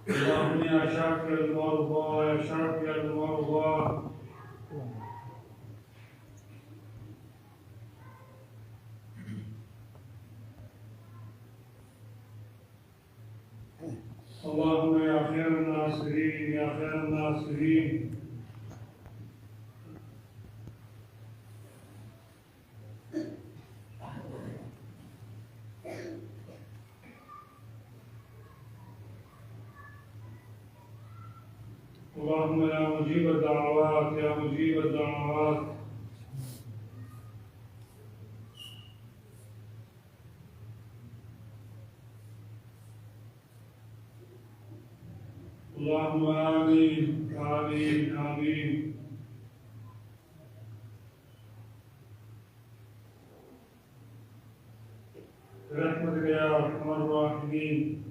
اللهم يا شافي المرضى يا شافي المرضى اللهم يا خير الناصرين يا خير الناصرين اللهم يا مجيب الدعوات يا مجيب الدعوات اللهم آمين آمين آمين برحمتك يا أرحم الراحمين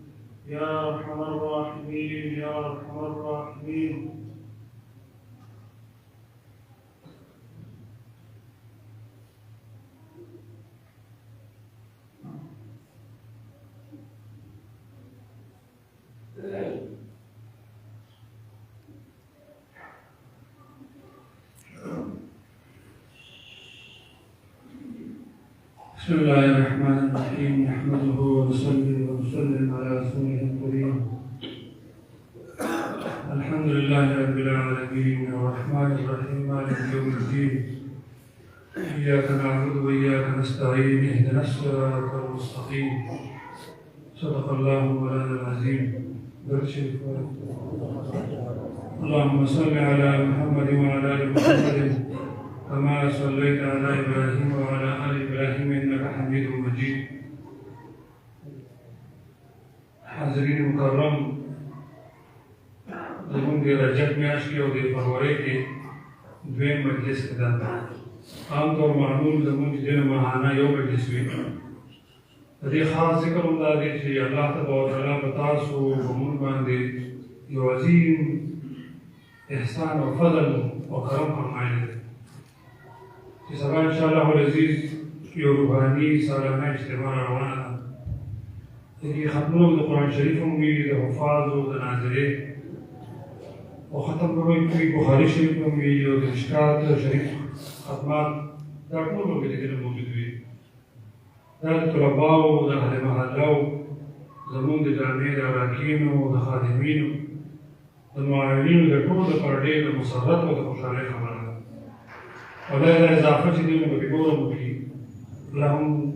يا أرحم الراحمين يا أرحم الراحمين بسم الله الرحمن الرحيم نحمده ونصلي ونسلم على رسوله الكريم الحمد لله رب العالمين الرحمن الرحيم مالك يوم الدين إياك نعبد وإياك نستعين اهدنا الصراط المستقيم صدق الله مولانا العظيم اللهم صل على محمد وعلى آل محمد كما صليت على إبراهيم وعلى آل إبراهيم إنك حميد مجيد حاضرین مکرم زمونږ د رجب میاشت کې او د فروری کې دویم مجلس کې ده عام طور معمول زمونږ د دې ماهانه یو مجلس وي د دې خاص ذکر هم دا دی چې الله تبارک وتعالی په تاسو په موږ باندې یو عظیم احسان او فضل او کرم فرمایلی دی چې سبا انشاءالله العزیز یو روحاني سالانه اجتماع روانه ده د دې ختمونو د قرآن شریف هم وي د حفاظو د ناظرې او ختم به وي بخاري شریف هم وي او د مشکات شریف ختمات دا ټول به د دې موجود وي دا د طلباو د اهل محلو زمونږ د جامع د اراکینو د خادمینو د معاونینو د ټولو لپاره ډېر د مسرت او د خوشحالۍ خبره ده او دا اضافه چې دی نو به ګورم وکړي لهم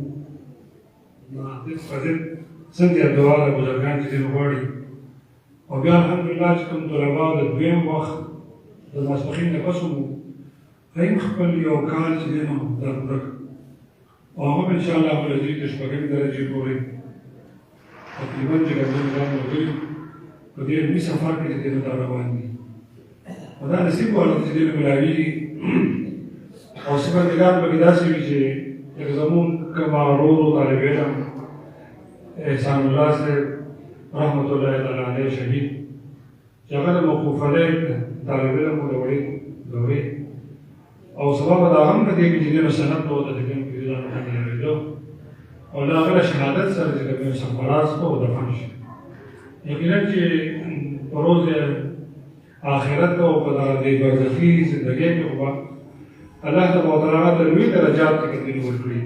ناقص فضل څنګه دعا د بزرګان چې دی غواړي او بیا الحمدلله چې کوم طلبا د دویم وخت د ماسپښین نه پس مو هم خپل یو کال چې دی نو در پوره او هغه انشاءالله العزیز د شپږمې درجې پورې تقریبا چې ګرځون ځان وګړي په دې علمي سفر کې چې دی نو دا روان دي او دا نصیب والا چې دی نو ملاویږي او سپندګان به داسې وي چې لکه زمونږ کوم ورور طالب علم احسان الله صاحب رحمت الله تعالی علیه شهید چې هغه د موقوف علیه طالب علم و د وړې دورې او سبا به دا هم په دې کې چې دی نو سند به ورته د کوم پیران باندې اورېدو او د هغه له شهادت سره چې کوم سرفراز به و دفن شي یقینا چې په روز آخرت او په دې برزخي زندګۍ کې خو الله تبارک وتعالی د لوی درجات ته کتنې ورکړي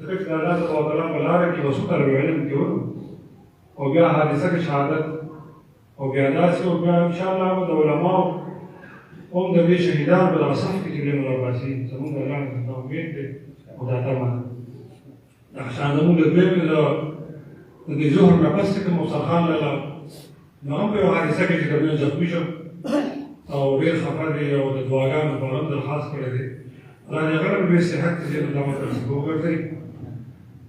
ځکه چې الله تبارک وتعالی په لاره کې وسو طالب علم کې و او بیا حادثه کې شهادت او بیا داسې او بیا انشاءالله د علماو هم د دې شهیدان په دغه صف کې چې دوی راباسي زمونږ د الله نه امید دی او دا تمه ده دغه شان زمونږ د دویم د دې ظهر نه پس چې کوم موسی خان لاله نو هم په یو حادثه کې چې کوم زخمي شو او ډېر خفه دی او د دعاګانو په اړه درخواست کړی دی الله دې هغه ډېر صحت چې الله ورته نصیب وکړي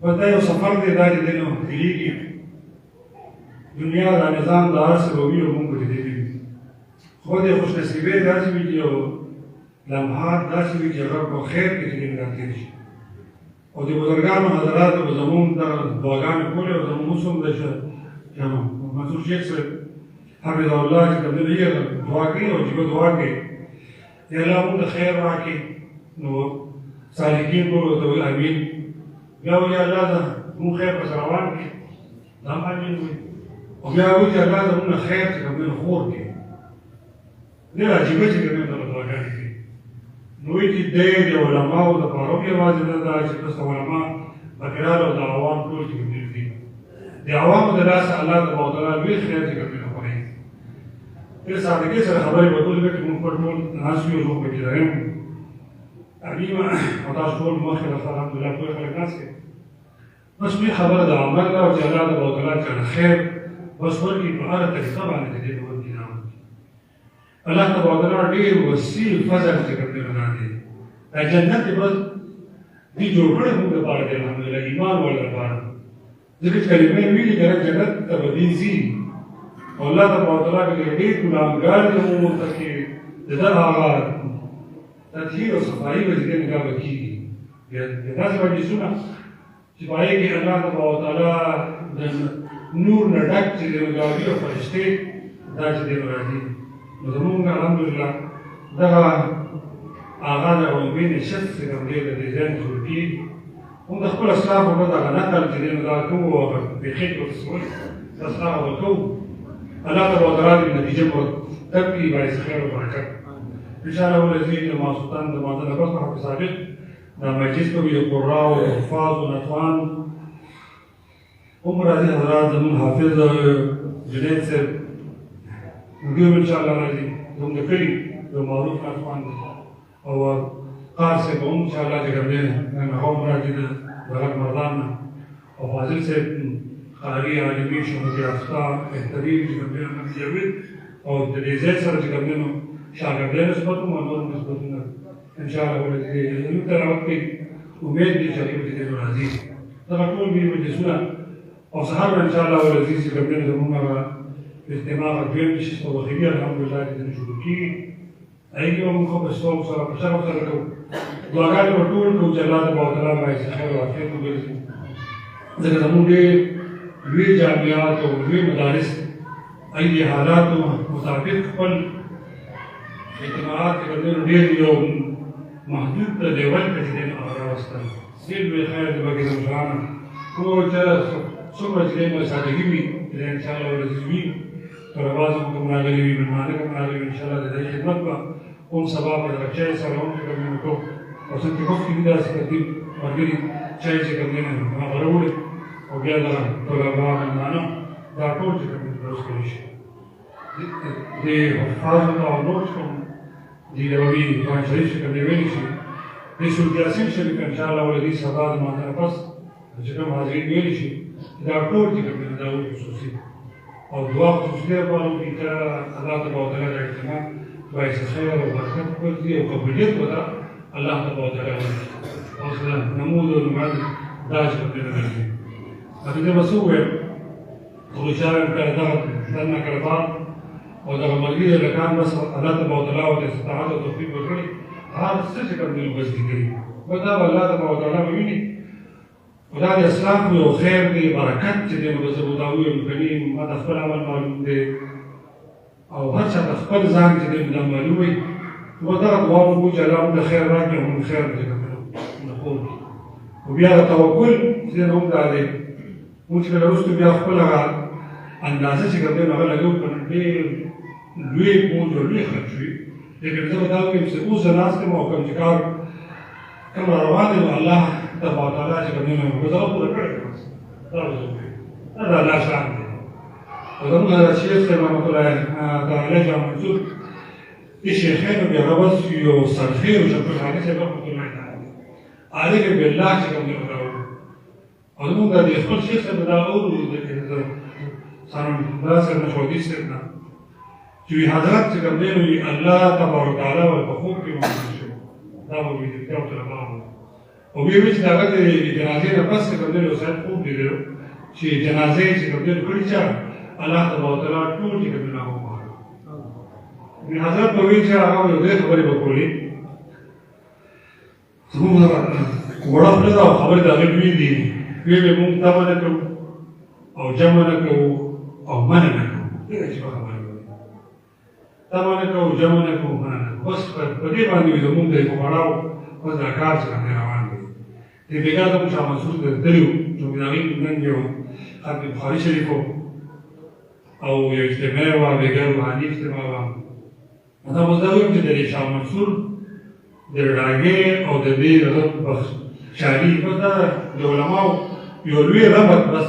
په دا یو سفر دی دا چې دی نو تېرېږي دنیا دا نظام د هر څه به وي او مونږ به دې وي خو د خوشنصیبۍ داسې وي چې یو لمحات داسې وي چې هغه په خیر کې چې دی راتېر شي او د بزرګانو حضراتو به زمونږ دغه دعاګانې کولې او زمونږ اوس هم د منصور شیخ صاحب حفظ الله چې کوم دی دعا کوي او چې دعا کوي یا الله موږ د خیر راکړي نو صالحین ټول ورته وایي امین بیا وایي الله ته مونږ خیر پسې روان کړي دا باندې وایي او بیا وایي چې الله ته مونږ خیر چې کوم نه خور کړي ډېر عجیبه چې کوم نه دعاګانې کوي نو وایي چې د علماو دپاره هم یوازې نه ده چې بس علما فقیران او د عوام ټول چې کوم دي د عوامو د لاسه الله تبارک وتعالی لوی خیر چې کوم نه خوري ډېر سادګۍ سره خبرې به ټول وکړي مونږ پټ ټول ناست یو زه پکې رایم تعلیمه او تاسو ټول مخکې راته الحمدلله ټول خلک ناست دي بس دوی خبره د عمل ده او چې الله تبارک وتعالی چې خیر بس ورکړي په هره طریقه باندې د دې ورکړي الله تبارک وتعالی ډېر وسیع فضل چې کوم دی دی دا جنت دی بس دی جوړ کړی موږ لپاره دی الحمدلله ایمان ول لپاره ځکه چې کلمې ویلي کنه جنت ته به دین ځي او الله تبارک وتعالی کې ډېر ګناهګار دي موږ ته کې د دغه هغه تطهیر او صفایي به دې نه کېږي بیا داسې مجلسونه چې په هغې کې الله تبارک وتعالی د نور نه ډک چې دی راځي او فرشتې دا چې دی راځي نو زمونږ الحمدلله دغه هغه د عمومي نشست چې کوم دی د ډیزاین جوړ کېږي موږ د خپلو اسلافو نه دغه نقل چې دی نو دا کوو او بیخي ورته سوال دا هغه ورکوو الله تبارک وتعالی د نتیجې مرتب کړي باعث خیر او برکت انشاءالله ولذي د ماسوتان د ماده نه پس حق ثابت دا مجلس به وي د قراو د حفاظو نتوانو هم راځي حضرات زمونږ حافظ جنید صاحب دوی هم انشاءالله راځي زموږ د کلي یو معروف نتوان دی او قار صاحب هم انشاءالله چې کوم دی هغه هم راځي د بلد مردان نه او فاضل صاحب قاري عالمي شهرت یافته بهترین چې کوم دی جاوید او د دې ځای سره چې کوم دی نو شاګردانو نسبت هم نور نسبتونه انشاءالله ولري زموږ تر وخت کې امید دي چې هغوی دې راځي دغه ټول ملي مجلسونه او سهار به انشاءالله ولري چې کوم دی زموږ هغه اجتماع دویم نشست او اخري الحمدلله چې شروع کېږي هغې کې به موږ په صوب سره په شرف سره کوو دعاګانې به ټول کوو چې الله تبارک وتعالی باعث خیر او عافیت وګرځي ځکه زموږ ډېر لوی جامعات او لوی مدارس هغې حالاتو مطابق خپل اجتماعات چې کوم دی نو ډېر یو محدود لیول ته چې دی نو هغه راوستل ډېر لوی خیر دی پکې د مشرانو کوم چې څومره چې دی نو سادګي وي چې انشاءالله ورځې وي طلبا زموږ کوم راغلي وي مېلمانه کوم راغلي وي انشاءالله د دې خدمت به هم سبا په دغه چای سره هم چې کوم دی نو کوو او څنګه چې مخکې وي داسې ترتیب ملګري چای چې کوم دی نو هغه راوړي او بیا دغه طلبا مېلمانه دا ټول چې کوم دی درست کولی شي د حفاظو او نور چې کوم د نبوي قرآن شریف چې کوم دی ویلی شي د سورت یاسین شریف انشاءالله ولري سبا د لمانځه نه پس چې کوم حاضرین ویلی شي دا ټول چې کوم دی دا خصوصي او دعا خصوصي لپاره وکړي چې الله تبارک وتعالی د اجتماع باعث خیر او برکت وګرځي او قبولیت به الله تبارک وتعالی ورکړي او سره نمود او نماز دا چې کوم دی راځي هغې ته به څه وویل خو اشاره یې کړې دغه دننه کړه بعد او دغه ملګري هلکان بس الله تبارک وتعالی ورته استطاعت او توفیق ورکړي هر څه چې کوم دی نو بس دي کوي نو دا به الله تبارک وتعالی به ویني او دا د اسلام یو خیر دی برکت چې دی نو به زه به دا ووایم کني ما د خپل عمل معلوم دی او هر چا ته خپل ځان چې دی نو دا معلوم وي نو به دغه دعا وکړو چې الله موږ ته خیر راکړي او موږ خیر چې کوم دی نو خور کړي او بیا د توکل چې دی نو هم دا دی موږ چې کله وروسته بیا خپل هغه اندازه چې کوم دی نو هغه لګوو که نو ډېر لوی بوج او لوی خرچ وي لیکن زه به دا ووایم چې اوس زه ناست یم او کوم چې کار کوم را روان دی نو الله تبارک وتعالی چې کوم دی نو به دغه پوره کړی دی دا به زه ووایم دا د الله شان دی او زموږ حضرت شیخ صاحب رحمت الله تعالی جان منصور دې شیخینو بیا هغه بس یو سرخیر و شمس الحق صاحب رحمت الله تعالی هغې کې بالله چې کوم دی نو دا ووایم او زموږ د خپل شیخ صاحب دا اورو ثانوالله صاحب نه شهودي صاحب نه چې حضرت چې کوم دی نو الله تبارک وتعالی ورته خوب کې موجود شو دا به وي د کتاب طلبا او ویې ویل چې د هغه د جنازې نه پس چې کوم دی نو صاحب خوب لیدلو چې جنازې چې کوم دی نو کړي چا الله تبارک وتعالی ټول چې کوم دی نو هغه ووهلو حضرت به ویل چې هغه یو دې خبرې به کولې زموږ وړه خوله ده او خبرې د هغې لوی دي ویې ویل موږ تمه نه کوو او جمع نه کوو او منع نه کوو ډېره عجیبه خبره تمه نه کوو جمع نه کوو منع نه کوو بس په دې باندې وي زموږ د پخوانو بس دا کار چې کوم دی روان دی دې بېګا ته مو شاه منصور درتلي وو چې د هغې نن یو ختم بخاري شریف او یو اجتماع وه بېګا روحاني اجتماع وه. دا اوس دا ویم چې د شاه منصور د ډاګې او د دې بخشالي بس دا د علماو یو لوی ربط بس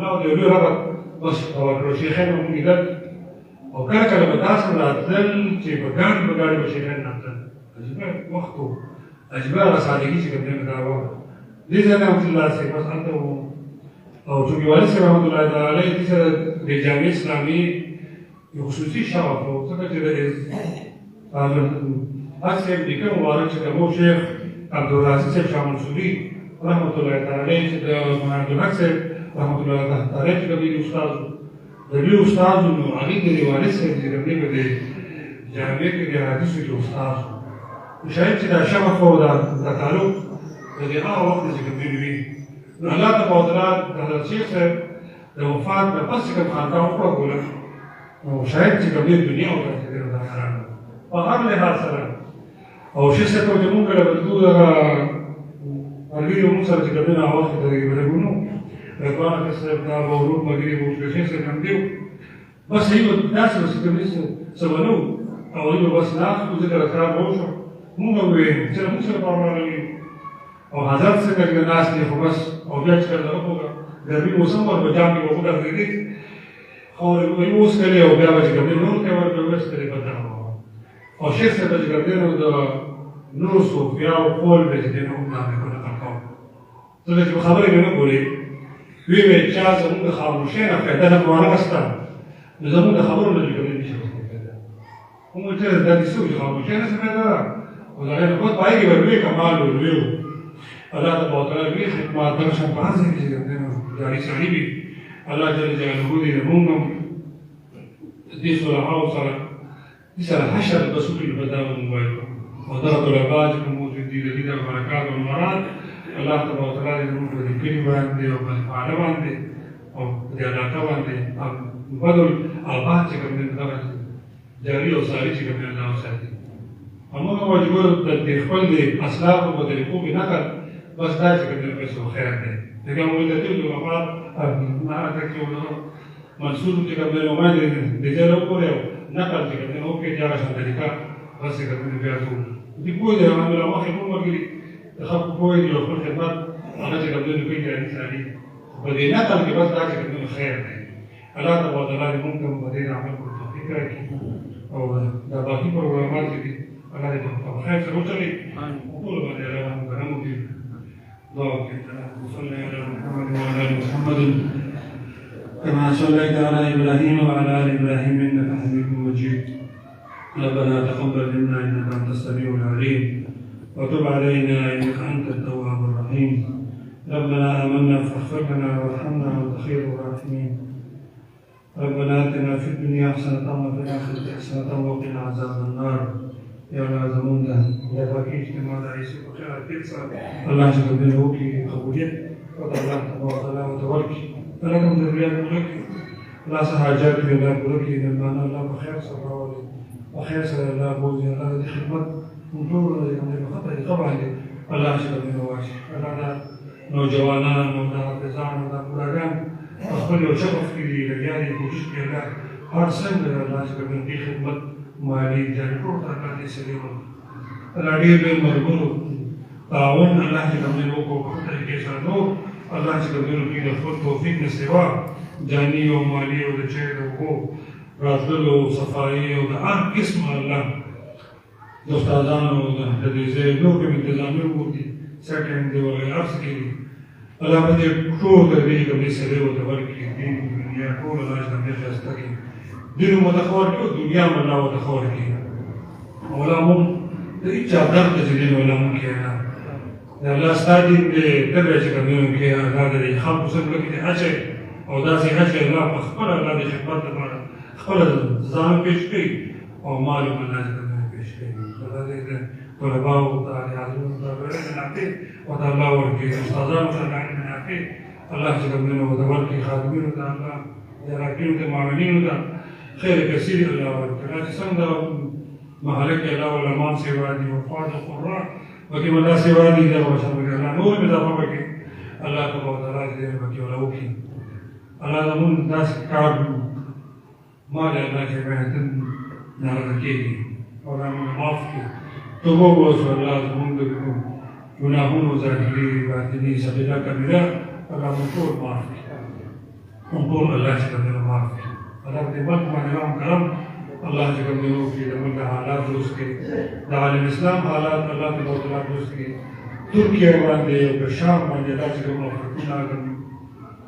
او د یو لوی ربط بس او شیخان مو لیدل او کله کله به داسې راتلل چې په ګاډي په ګاډي به شیخان راتلل. عجیبه وخت و، عجیبه هغه سادګي چې کوم دی دا وه. دې ځای نه رحمت الله صاحب بس هلته وو او چونکې والي صاحب رحمت الله تعالی علیه دې سره د جامع اسلامي یو خصوصي شوق و، ځکه چې د هر صاحب نیکه مبارک چې د مو شیخ عبدالرازق صاحب شاه منصوري رحمت الله تعالی علیه چې د مولانا عبدالحق صاحب رحمت الله تعالی علیه چې کوم استاد و د دوی استاد و نو هغې د دې والد صاحب چې د دې په دې جامع کې د حدیثو کې استاد و. شاید چې دا شغف او دا تعلق د دې هغه وخت چې کوم وي نو الله تبارک وتعالی د حضرت شیخ صاحب د وفات نه پس چې کوم خانقاه وکړه نو شاید چې کوم دنیا ورته د حرام په هر لحاظ سره او شیخ صاحب ته موږ کله بدلو دغه ملګري موږ سره چې کوم نه هغه وخت د بدلونو رضوان صاحب دا ورور ملګري وو چې شیخ صاحب هم دیو بس یو داسې چې کوم څه ونو او یو بس ناست و ذکر خراب وشو موږ وویل چې موږ سره پرمانوي او حضرت څنګه چې ناست دی خو بس او بیا چې کله وکړه ګرمي موسم ور په جام کې وګرځېدې خو یو اوس کله او بیا چې کوم نور ته ورته وستري بدل او شیخ صاحب چې کوم د نور صوفیا او قول به دې نو نه کوله تاکو څه چې خبرې نه ګوري وی چا زموږ د خاموشۍ نه فایده نه وانخسته نو زموږ د خبرو نه جوړېدل نشي کوم چې دا دې څه چې خاموشۍ نه څه فایده او دا نه خود پای کې وروي کمال وروي الله تبارک وتعالى لوی خدمات درشم په هغه کې دنه جاري سړي وي الله جل جلاله دې موږ دې صلاح او سره دې سره حشر رسول البداء موبایل او دا طلبات موجود دي د برکات او مراد الله تبارک وتعالى دې موږ دې کړي باندې او په اړه باندې او دې علاقه باندې بدل آباد چې کوم دغه جاري او ساري چې کوم الله ساتي همغه مجبور د خپل د اسلاف په طریقو کې نه کړ بس دا چې کوم پیسو خیر دی دغه موږ د دې لپاره نه راځي منصور چې کوم له باندې د جلو کولو نقل چې کوم او کې جاره شان طریقه بس کوم بیا ټول دې کوی د عمل واخې کوم ورګي خو کوی د خپل خدمت هغه چې کوم دې کوي جاري ساري په دې نقل کې بس دا چې کوم خیر دی الله تبارک وتعالى موږ ته په دې عمل کوو توفیق راکړي او دا باقي پروګرامات دي الله دې په خیر سره وچلي ټول باندې الله کرم وکړي اللهم صل على محمد وعلى ال محمد كما صليت على ابراهيم وعلى ال ابراهيم انك حميد مجيد ربنا تقبل منا انك انت السميع العليم وتب علينا انك انت التواب الرحيم ربنا آمنا فاغفر لنا وارحمنا وانت خير الراحمين ربنا آتنا في الدنيا حسنة وفي الآخرة حسنة وقنا عذاب النار يا لازمون ده يا باقي اجتماع رئيس وخير الكلسة الله شكر بنا وكي قبولية وطلع تبارك الله وتبارك فلكم ذريات ملك لا سحاجات بلا بركي لما الله بخير صلى وخير صلى الله بوزي الله دي خدمت منطور يعني بخطأ طبعا الله شكر بنا واشي الله نوجوانان وحافظان ومراجعان خپل یو شغف کې دي لګیانې کوشش کوي الله هر څنګه الله شکر دې خدمت مالي جاري ټول کار دې سړي و الله دې به مرګونو تعاون الله چې کوم نو کو په طریقې سره نو الله چې کوم نو کې د خپل توفیق نه سوا جاني او مالي او د چي د کو راتلو صفایي او د هر قسم الله د استادانو د دې زه نو کوم تنظیم وکړي سټینګ دی او ارس کې الله دې ټول دې کوم سره او د ورکې دین دنیا ټول الله دې خسته کې دین متخور کې دنیا منا متخور کې علماء دې چې درته چې دین علماء کې نه الله ستاسو دې تبع چې کوم کې هغه دې خپل څنګه کې اچي او دا چې اچي الله په خپل الله دې خدمت لپاره خپل ځان پېښ کړي او معلوم الله دې پېښ کړي الله دې طلباء وطالعون وطالعين وطلباء وركي استاذان وطالعين منافع الله جل وعلا خادمين الله يراكين معاونين خير كثير الله وركي سند مهلك الله والأمان سوادي وفاد القراء وكي من الله سوادي ده وشر الله نور بإضافة بكي الله تبارك وتعالى دې بکې ولوکي الله زمون داسې کار ما له الله کې مهتم نه کېږي او موږ معاف کړي توبه وکړو الله زمون د ګناهونو ظاهري باطني سبيله کبیره الله موږ ټول معاف کړي موږ ټول الله چې موږ معاف کړي الله دې وخت باندې رحم کرم الله چې موږ کې زمون حالات درست کړي د عالم اسلام حالات الله تبارک وتعالى درست کړي ترکیه باندې او شام باندې داسې کومه فتنه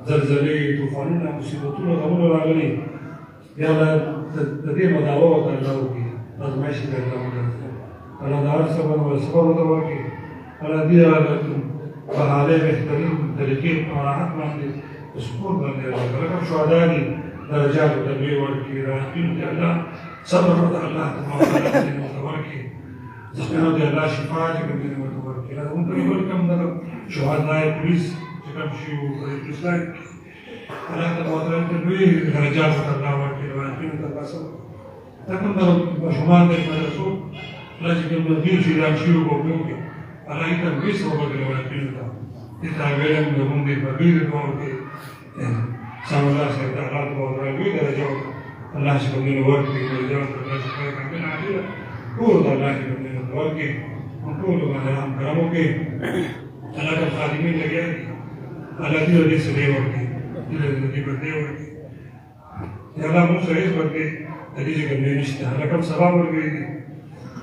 زلزلې طوفانونه مصیبتونه غمونه راغلي بیا د دې مداوه ورته الله وکړي ازمایش یې درته وکړي الله د هر صبر او صبر ورته وکړي الله دې په حالې بهترین طریقې په راحت باندې په سکون باندې راغلی کوم شهدا دي درجات ورته لوی ورکړي راحتونه دې الله صبر ورته الله تبارک وتعالى ورته ورکړي زخمونه دې الله شفا دې ورته ورکړي دا هم په یو کوم د شهدای پولیس چې کوم شي وو پولیس لای الله تبارک وتعالى لوی درجات ورته الله ورکړي راحتونه دې الله صبر دا کوم د مشمول د مدرسو لږ کوم د دې چې دا شي وو په الله یې تر وېسو وګړي ورکړي دا دا ویلم د موږ په بیره کومه سم الله سره د الله تبارک وتعالى درجه الله چې کومه ورکړي درجه الله چې کومه عادله ټول الله چې کومه ورکړي ټول باندې هم کرامو کې الله د خادمین لګي الله دې سره ورکړي دې په دې ورکړي یا الله موږ سره ورکړي د دې چې کومه نشته الله کوم سلام ورکړي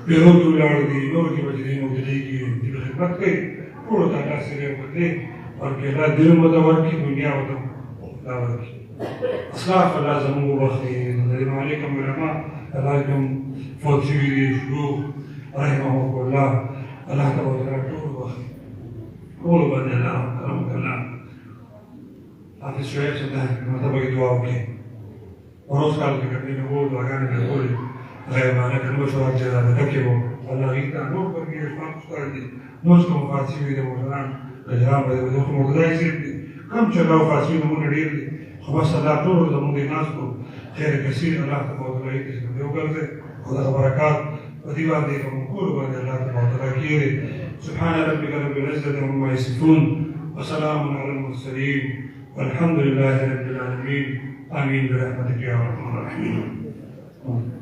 پیرو ټول اړ دي نور کې وځي نو دې کې دې خدمت کوي ټول الله سره ورکړي ورکړي الله دې مو دا ورکړي دنیا وته دا ورکړي اصلاح الله زموږ وبخښي د علیکم علماء علیکم فوت شوي دي شيوخ رحمهم الله الله تبارک وتعالى ټول وبخښي ټول باندې الله کرم الله حافظ شعیب صاحب ماته به دعا وکړي ورځ کال کې کړي نو وو دعاګانې به کولې غیبانه کلمه شو چې دا تکي وو الله دې ته نور ورکړي اسلام ستاره دي نو څه مفاصل دي مولانا اجرام به د کوم خدای سي کم چې راو فاصله مونږ ډېر دي خو بس الله ټول زموږ ناس کو خیر کثیر الله تبارک وتعالى دې څه وګرځي خدای برکات ودي باندې کوم کول باندې الله تبارک وتعالى کړي سبحان ربك رب العزة عما يصفون وسلام على المرسلين والحمد لله رب العالمين آمين برحمتك يا ارحم الراحمين